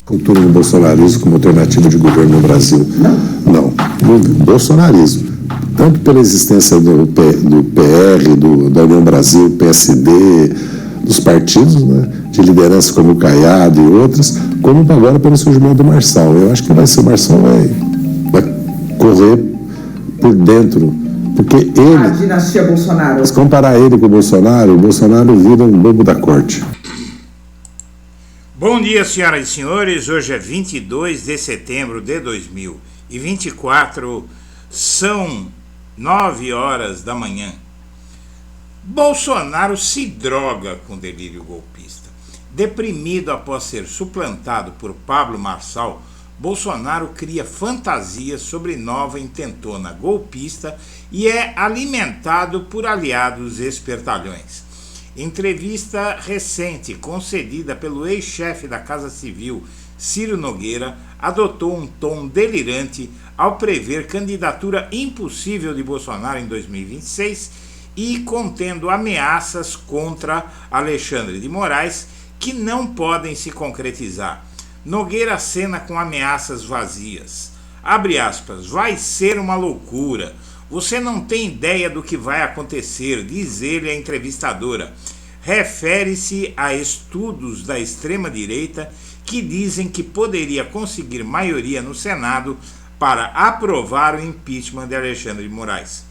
Futuro do bolsonarismo como alternativa de governo no Brasil. Não. O bolsonarismo, tanto pela existência do PR, da União Brasil, PSD, dos partidos, né, de liderança como o Caiado e outras, como agora pelo surgimento do Marçal. Eu acho que o Marçal vai correr por dentro, porque ele... A dinastia Bolsonaro. Se comparar ele com o Bolsonaro vira um bobo da corte. Bom dia, senhoras e senhores. Hoje é 22 de setembro de 2024, são 9 horas da manhã. Bolsonaro se droga com delírio golpista. Deprimido após ser suplantado por Pablo Marçal, Bolsonaro cria fantasias sobre nova intentona golpista e é alimentado por aliados espertalhões. Entrevista recente concedida pelo ex-chefe da Casa Civil, Ciro Nogueira, adotou um tom delirante ao prever candidatura impossível de Bolsonaro em 2026 e contendo ameaças contra Alexandre de Moraes que não podem se concretizar. Nogueira acena com ameaças vazias. Abre aspas, vai ser uma loucura. Você não tem ideia do que vai acontecer, diz ele à entrevistadora. Refere-se a estudos da extrema-direita que dizem que poderia conseguir maioria no Senado para aprovar o impeachment de Alexandre de Moraes.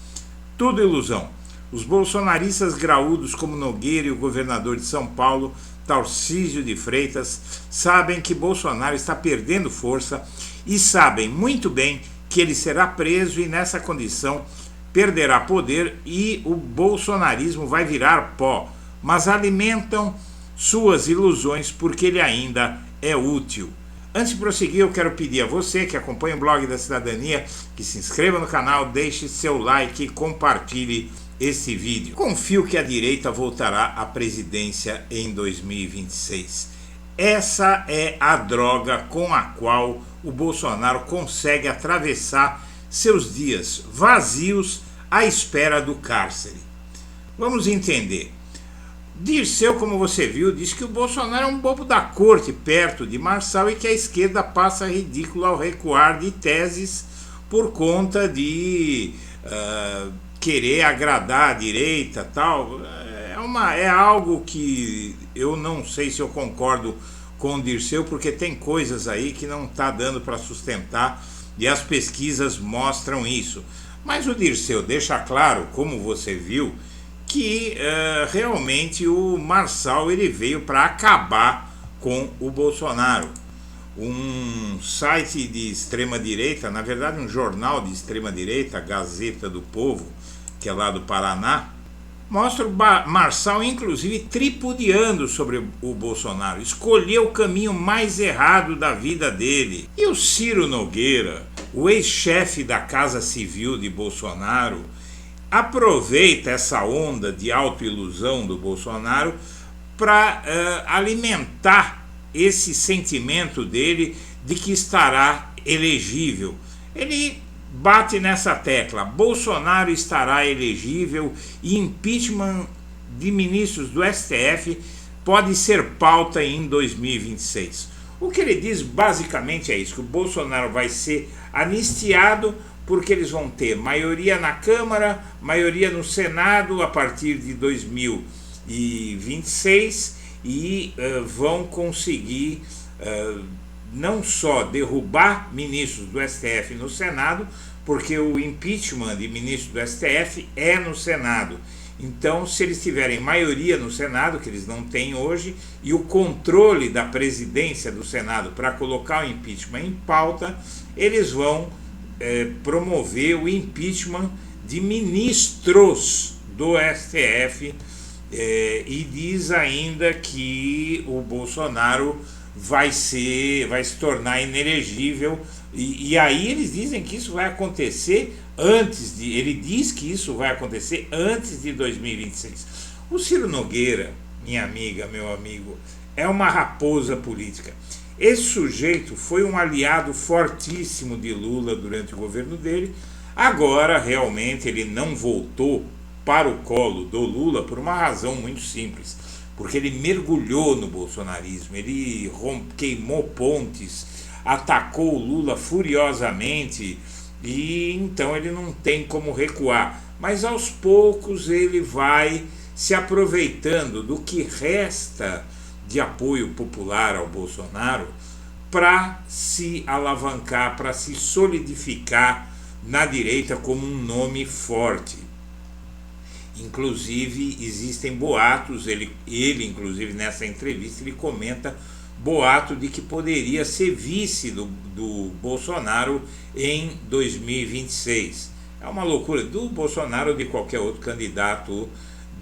Tudo ilusão. Os bolsonaristas graúdos como Nogueira e o governador de São Paulo, Tarcísio de Freitas, sabem que Bolsonaro está perdendo força e sabem muito bem que ele será preso e nessa condição perderá poder e o bolsonarismo vai virar pó, mas alimentam suas ilusões porque ele ainda é útil. Antes de prosseguir, eu quero pedir a você que acompanha o Blog da Cidadania que se inscreva no canal, deixe seu like e compartilhe esse vídeo. Confio que a direita voltará à presidência em 2026. Essa é a droga com a qual o Bolsonaro consegue atravessar seus dias vazios à espera do cárcere. Vamos entender. Dirceu, como você viu, diz que o Bolsonaro é um bobo da corte perto de Marçal e que a esquerda passa ridícula ao recuar de teses por conta de querer agradar a direita, tal. É algo que eu não sei se eu concordo com o Dirceu, porque tem coisas aí que não está dando para sustentar e as pesquisas mostram isso. Mas o Dirceu deixa claro, como você viu, que realmente o Marçal ele veio para acabar com o Bolsonaro. Um site de extrema-direita, na verdade um jornal de extrema-direita, Gazeta do Povo, que é lá do Paraná, mostra o Marçal inclusive tripudiando sobre o Bolsonaro, escolheu o caminho mais errado da vida dele. E o Ciro Nogueira, o ex-chefe da Casa Civil de Bolsonaro, aproveita essa onda de autoilusão do Bolsonaro para alimentar esse sentimento dele de que estará elegível. Ele bate nessa tecla, Bolsonaro estará elegível e impeachment de ministros do STF pode ser pauta em 2026. O que ele diz basicamente é isso, que o Bolsonaro vai ser anistiado porque eles vão ter maioria na Câmara, maioria no Senado a partir de 2026 e vão conseguir não só derrubar ministros do STF no Senado, porque o impeachment de ministro do STF é no Senado. Então, se eles tiverem maioria no Senado, que eles não têm hoje, e o controle da presidência do Senado para colocar o impeachment em pauta, eles vão promover o impeachment de ministros do STF e diz ainda que o Bolsonaro vai se tornar inelegível e aí eles dizem que isso vai acontecer ele diz que isso vai acontecer antes de 2026. O Ciro Nogueira, minha amiga, meu amigo, é uma raposa política. Esse sujeito foi um aliado fortíssimo de Lula durante o governo dele. Agora, realmente, ele não voltou para o colo do Lula por uma razão muito simples. porque ele mergulhou no bolsonarismo, ele queimou pontes, atacou o Lula furiosamente, e então ele não tem como recuar. Mas aos poucos ele vai se aproveitando do que resta de apoio popular ao Bolsonaro para se alavancar, para se solidificar na direita como um nome forte. Inclusive existem boatos, ele inclusive nessa entrevista ele comenta boato de que poderia ser vice do Bolsonaro em 2026. É uma loucura do Bolsonaro ou de qualquer outro candidato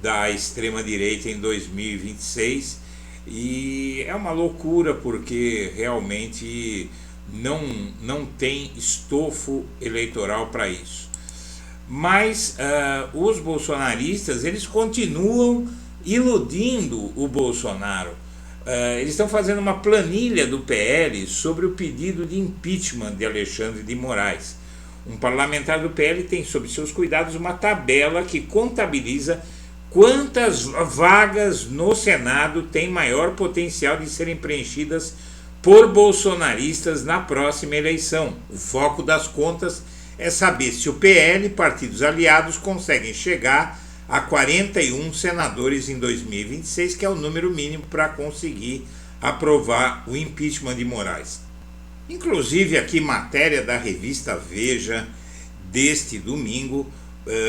da extrema-direita em 2026, e é uma loucura porque realmente não tem estofo eleitoral para isso. Mas os bolsonaristas, eles continuam iludindo o Bolsonaro. Eles estão fazendo uma planilha do PL sobre o pedido de impeachment de Alexandre de Moraes. Um parlamentar do PL tem sob seus cuidados uma tabela que contabiliza quantas vagas no Senado têm maior potencial de serem preenchidas por bolsonaristas na próxima eleição. O foco das contas é saber se o PL e partidos aliados conseguem chegar a 41 senadores em 2026, que é o número mínimo para conseguir aprovar o impeachment de Moraes. Inclusive aqui matéria da revista Veja deste domingo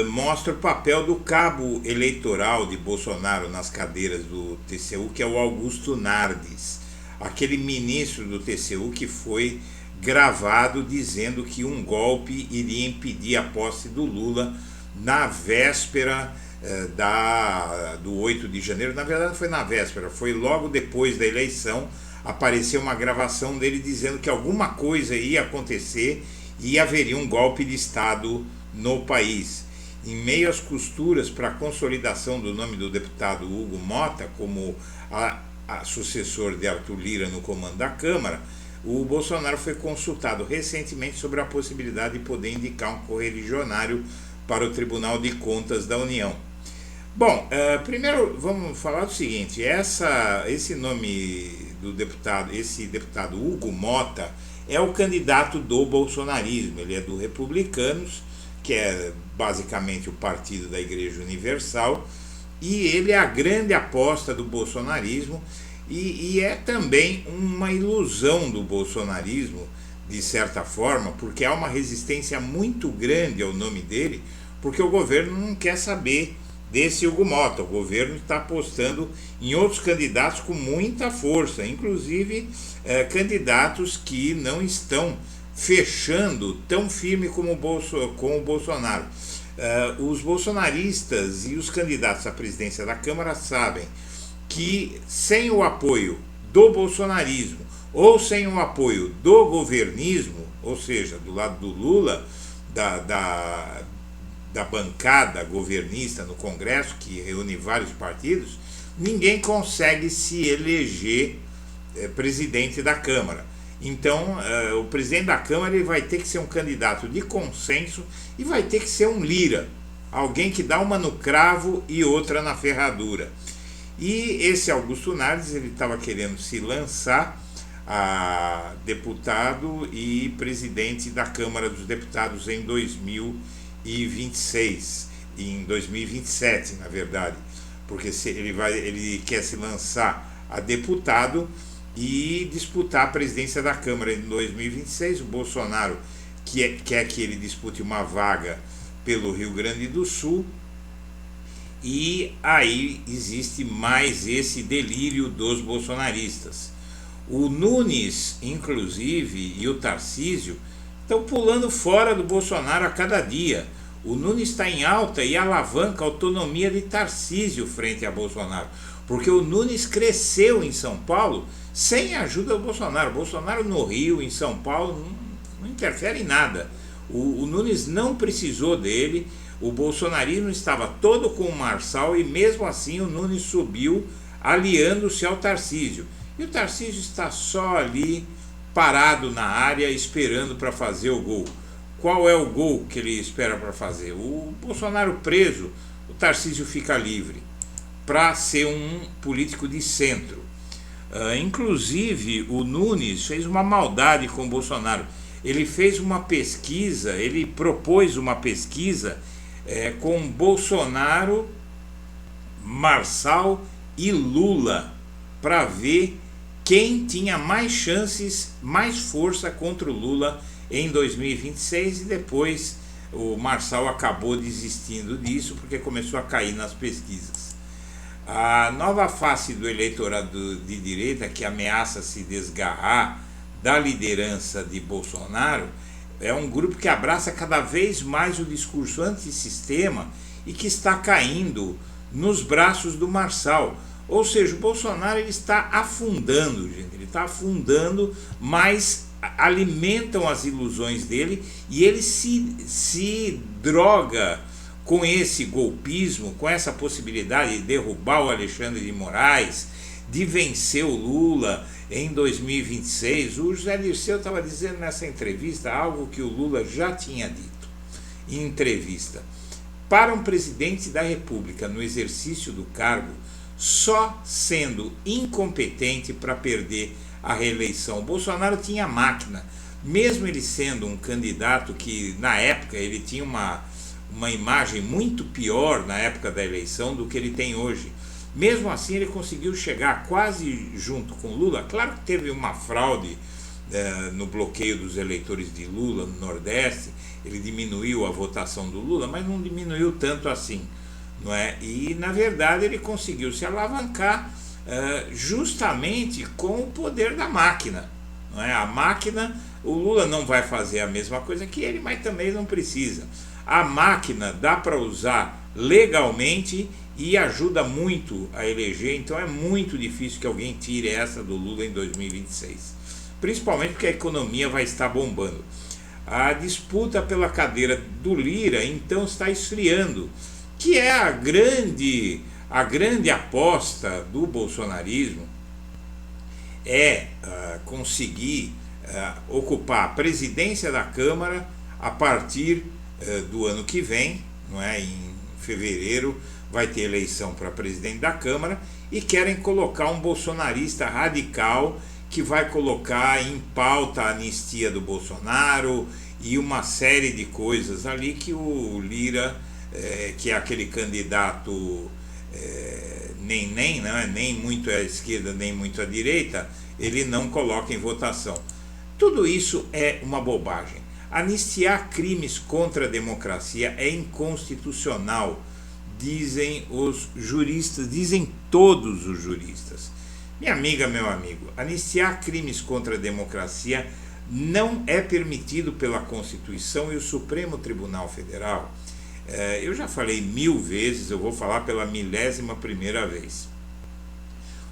mostra o papel do cabo eleitoral de Bolsonaro nas cadeiras do TCU, que é o Augusto Nardes, aquele ministro do TCU que foi gravado dizendo que um golpe iria impedir a posse do Lula na véspera do 8 de janeiro. Na verdade não foi na véspera, foi logo depois da eleição. Apareceu uma gravação dele dizendo que alguma coisa ia acontecer e haveria um golpe de Estado no país. Em meio às costuras para a consolidação do nome do deputado Hugo Mota como a sucessor de Arthur Lira no comando da Câmara, o Bolsonaro foi consultado recentemente sobre a possibilidade de poder indicar um correligionário para o Tribunal de Contas da União. Bom, primeiro vamos falar do seguinte: esse nome do deputado, esse deputado Hugo Mota, é o candidato do bolsonarismo. Ele é do Republicanos, que é basicamente o partido da Igreja Universal, e ele é a grande aposta do bolsonarismo, e é também uma ilusão do bolsonarismo, de certa forma, porque há uma resistência muito grande ao nome dele, porque o governo não quer saber desse Hugo Mota. O governo está apostando em outros candidatos com muita força, inclusive candidatos que não estão fechando tão firme como o Bolsonaro. Os bolsonaristas e os candidatos à presidência da Câmara sabem que sem o apoio do bolsonarismo ou sem o apoio do governismo, ou seja, do lado do Lula, da bancada governista no Congresso, que reúne vários partidos, ninguém consegue se eleger presidente da Câmara. Então, o presidente da Câmara ele vai ter que ser um candidato de consenso e vai ter que ser um Lira, alguém que dá uma no cravo e outra na ferradura. E esse Augusto Nardes, ele estava querendo se lançar a deputado e presidente da Câmara dos Deputados em 2026, em 2027, na verdade, porque ele quer se lançar a deputado e disputar a presidência da Câmara em 2026. O Bolsonaro quer que ele dispute uma vaga pelo Rio Grande do Sul, e aí existe mais esse delírio dos bolsonaristas. O Nunes, inclusive, e o Tarcísio estão pulando fora do Bolsonaro a cada dia. O Nunes está em alta e alavanca a autonomia de Tarcísio frente a Bolsonaro, porque o Nunes cresceu em São Paulo sem a ajuda do Bolsonaro. O Bolsonaro no Rio, em São Paulo, não interfere em nada. O Nunes não precisou dele. O bolsonarismo estava todo com o Marçal e mesmo assim o Nunes subiu aliando-se ao Tarcísio. E o Tarcísio está só ali parado na área esperando para fazer o gol. Qual é o gol que ele espera para fazer? O Bolsonaro preso, o Tarcísio fica livre. para ser um político de centro. Inclusive, o Nunes fez uma maldade com o Bolsonaro. Ele fez uma pesquisa, ele propôs uma pesquisa com Bolsonaro, Marçal e Lula, para ver quem tinha mais chances, mais força contra o Lula em 2026, e depois o Marçal acabou desistindo disso porque começou a cair nas pesquisas. A nova face do eleitorado de direita, que ameaça se desgarrar da liderança de Bolsonaro, é um grupo que abraça cada vez mais o discurso antissistema e que está caindo nos braços do Marçal. Ou seja, o Bolsonaro ele está afundando, gente, ele está afundando, mas alimentam as ilusões dele e ele se droga com esse golpismo, com essa possibilidade de derrubar o Alexandre de Moraes, de vencer o Lula em 2026. O José Dirceu estava dizendo nessa entrevista algo que o Lula já tinha dito em entrevista. Para um presidente da República no exercício do cargo, só sendo incompetente para perder a reeleição. Bolsonaro tinha máquina, mesmo ele sendo um candidato que na época ele tinha uma imagem muito pior na época da eleição do que ele tem hoje. Mesmo assim ele conseguiu chegar quase junto com Lula. Claro que teve uma fraude no bloqueio dos eleitores de Lula no Nordeste, ele diminuiu a votação do Lula, mas não diminuiu tanto assim, não é? E na verdade ele conseguiu se alavancar justamente com o poder da máquina, não é? A máquina, o Lula não vai fazer a mesma coisa que ele, mas também não precisa. A máquina dá para usar legalmente e ajuda muito a eleger, então é muito difícil que alguém tire essa do Lula em 2026, principalmente porque a economia vai estar bombando. A disputa pela cadeira do Lira então está esfriando, que é a grande aposta do bolsonarismo, conseguir ocupar a presidência da Câmara a partir do ano que vem, não é? Em fevereiro vai ter eleição para presidente da Câmara, e querem colocar um bolsonarista radical que vai colocar em pauta a anistia do Bolsonaro e uma série de coisas ali que o Lira, que é aquele candidato nem muito à esquerda nem muito à direita, ele não coloca em votação. Tudo isso é uma bobagem. Anistiar crimes contra a democracia é inconstitucional, dizem os juristas, dizem todos os juristas. Minha amiga, meu amigo, anistiar crimes contra a democracia não é permitido pela Constituição e o Supremo Tribunal Federal. Eu já falei 1000 vezes, eu vou falar pela 1001ª vez.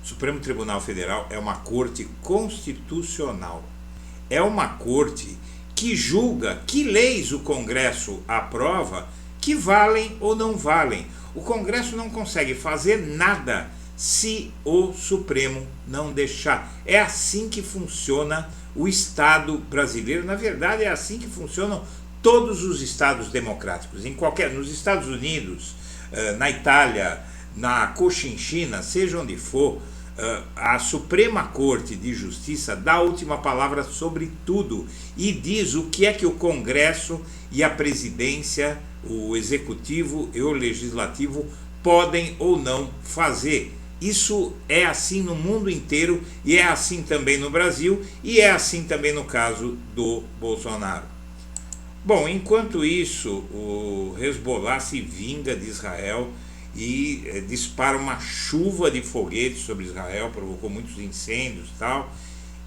O Supremo Tribunal Federal é uma corte constitucional. É uma corte que julga que leis o Congresso aprova, que valem ou não valem. O Congresso não consegue fazer nada se o Supremo não deixar. É assim que funciona o Estado brasileiro. Na verdade, é assim que funcionam todos os Estados democráticos. Nos Estados Unidos, na Itália, na Cochinchina, seja onde for, a Suprema Corte de Justiça dá a última palavra sobre tudo e diz o que é que o Congresso e a Presidência, o Executivo e o Legislativo podem ou não fazer. Isso é assim no mundo inteiro e é assim também no Brasil e é assim também no caso do Bolsonaro. Bom, enquanto isso, o Hezbollah se vinga de Israel e dispara uma chuva de foguetes sobre Israel, provocou muitos incêndios e tal,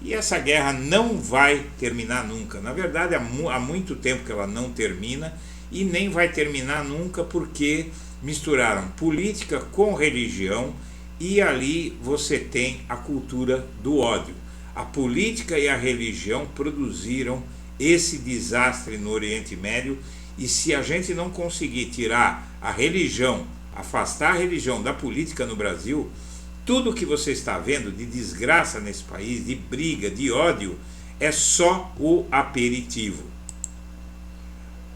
e essa guerra não vai terminar nunca. Na verdade, há muito tempo que ela não termina e nem vai terminar nunca, porque misturaram política com religião e ali você tem a cultura do ódio. A política e a religião produziram esse desastre no Oriente Médio, e se a gente não conseguir tirar a religião, afastar a religião da política no Brasil, tudo que você está vendo de desgraça nesse país, de briga, de ódio, é só o aperitivo.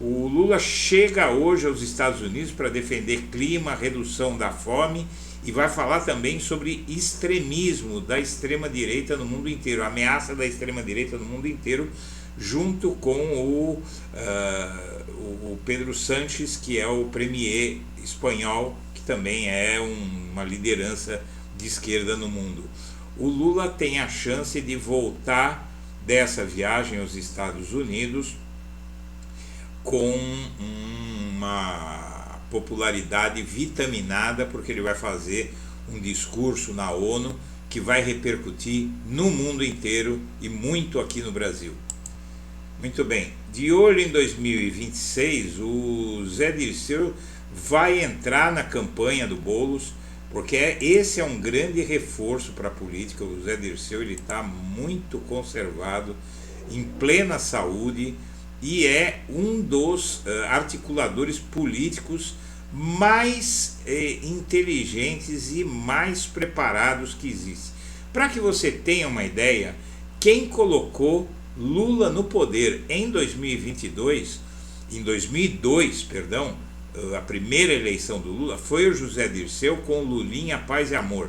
O Lula chega hoje aos Estados Unidos para defender clima, redução da fome e vai falar também sobre extremismo da extrema-direita no mundo inteiro, a ameaça da extrema-direita no mundo inteiro, junto com o Pedro Sánchez, que é o premier espanhol, que também é uma liderança de esquerda no mundo. O Lula tem a chance de voltar dessa viagem aos Estados Unidos com uma popularidade vitaminada, porque ele vai fazer um discurso na ONU que vai repercutir no mundo inteiro e muito aqui no Brasil. Muito bem, de olho em 2026, o Zé Dirceu vai entrar na campanha do Boulos, porque esse é um grande reforço para a política. O Zé Dirceu está muito conservado, em plena saúde, e é um dos articuladores políticos mais inteligentes e mais preparados que existe. Para que você tenha uma ideia, quem colocou Lula no poder em 2002, a primeira eleição do Lula foi o José Dirceu com Lulinha, Paz e Amor.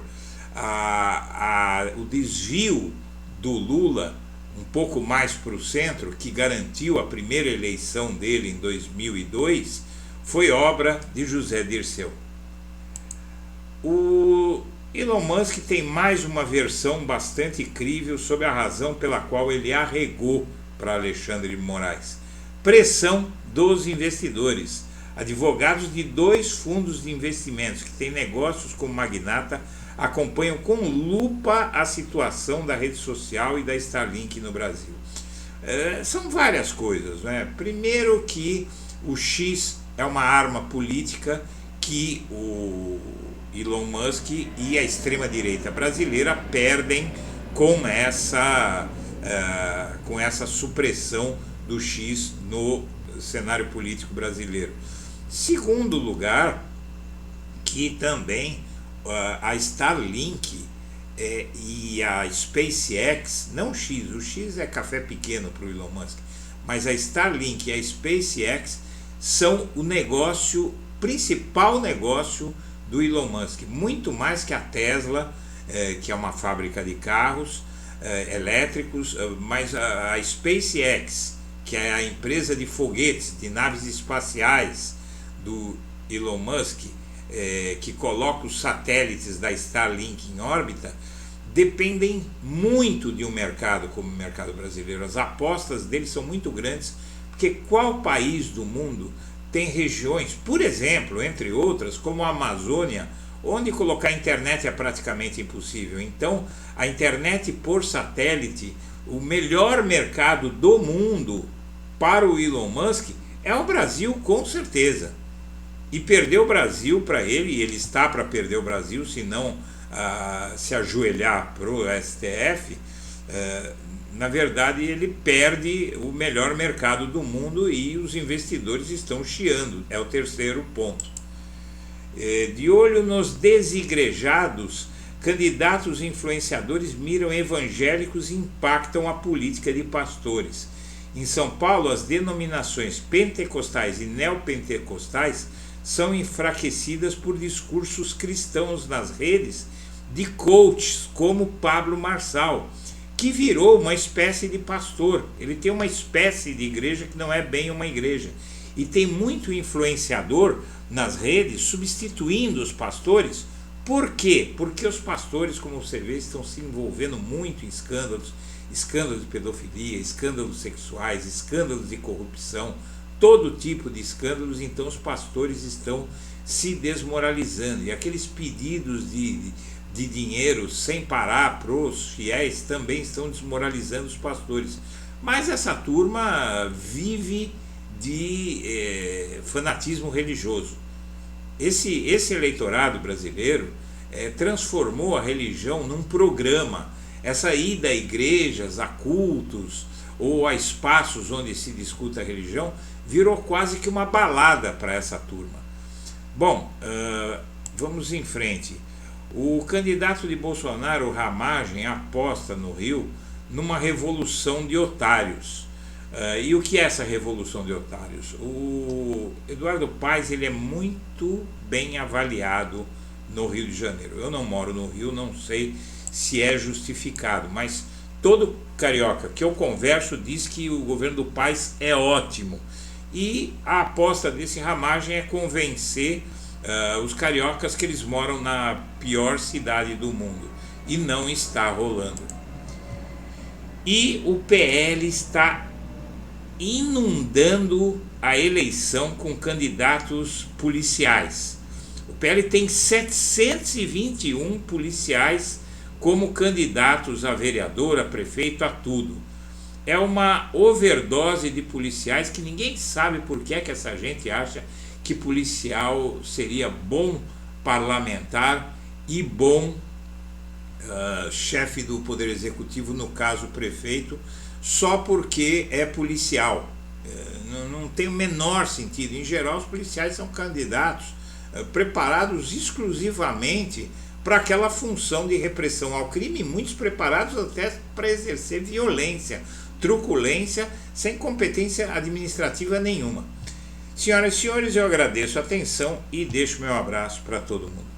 O desvio do Lula um pouco mais para o centro, que garantiu a primeira eleição dele em 2002, foi obra de José Dirceu. O Elon Musk tem mais uma versão bastante crível sobre a razão pela qual ele arregou para Alexandre de Moraes. Pressão dos investidores. Advogados de 2 fundos de investimentos que têm negócios com o magnata acompanham com lupa a situação da rede social e da Starlink no Brasil. São várias coisas, né? Primeiro que o X é uma arma política que o Elon Musk e a extrema-direita brasileira perdem com essa supressão do X no cenário político brasileiro. Segundo lugar, que também a Starlink e a SpaceX, não o X é café pequeno para o Elon Musk, mas a Starlink e a SpaceX são o principal negócio do Elon Musk, muito mais que a Tesla, que é uma fábrica de carros elétricos, mas a SpaceX, que é a empresa de foguetes, de naves espaciais do Elon Musk, que coloca os satélites da Starlink em órbita, dependem muito de um mercado como o mercado brasileiro. As apostas deles são muito grandes, porque qual país do mundo tem regiões, por exemplo, entre outras, como a Amazônia, onde colocar internet é praticamente impossível. Então, a internet por satélite, o melhor mercado do mundo para o Elon Musk é o Brasil, com certeza. E perder o Brasil para ele, e ele está para perder o Brasil, se não se ajoelhar para o STF, na verdade ele perde o melhor mercado do mundo e os investidores estão chiando. É o terceiro ponto. De olho nos desigrejados, candidatos influenciadores miram evangélicos e impactam a política de pastores. Em São Paulo, as denominações pentecostais e neopentecostais são enfraquecidas por discursos cristãos nas redes de coaches como Pablo Marçal, que virou uma espécie de pastor. Ele tem uma espécie de igreja que não é bem uma igreja. E tem muito influenciador nas redes substituindo os pastores. Por quê? Porque os pastores, como você vê, estão se envolvendo muito em escândalos de pedofilia, escândalos sexuais, escândalos de corrupção, todo tipo de escândalos. Então os pastores estão se desmoralizando, e aqueles pedidos de dinheiro sem parar para os fiéis também estão desmoralizando os pastores. Mas essa turma vive de fanatismo religioso. Esse eleitorado brasileiro transformou a religião num programa. Essa ida a igrejas, a cultos ou a espaços onde se discuta a religião virou quase que uma balada para essa turma. Bom, vamos em frente. O candidato de Bolsonaro, Ramagem, aposta no Rio numa revolução de otários. E o que é essa revolução de otários? O Eduardo Paes, ele é muito bem avaliado no Rio de Janeiro. Eu não moro no Rio, não sei se é justificado, mas todo carioca que eu converso diz que o governo do Paes é ótimo. E a aposta desse Ramagem é convencer os cariocas que eles moram na pior cidade do mundo. E não está rolando. E o PL está inundando a eleição com candidatos policiais. O PL tem 721 policiais como candidatos a vereador, a prefeito, a tudo. É uma overdose de policiais que ninguém sabe por que é que essa gente acha que policial seria bom parlamentar e bom chefe do Poder Executivo, no caso prefeito, só porque é policial. Não tem o menor sentido. Em geral, os policiais são candidatos preparados exclusivamente para aquela função de repressão ao crime, muitos preparados até para exercer violência, truculência, sem competência administrativa nenhuma. Senhoras e senhores, eu agradeço a atenção e deixo meu abraço para todo mundo.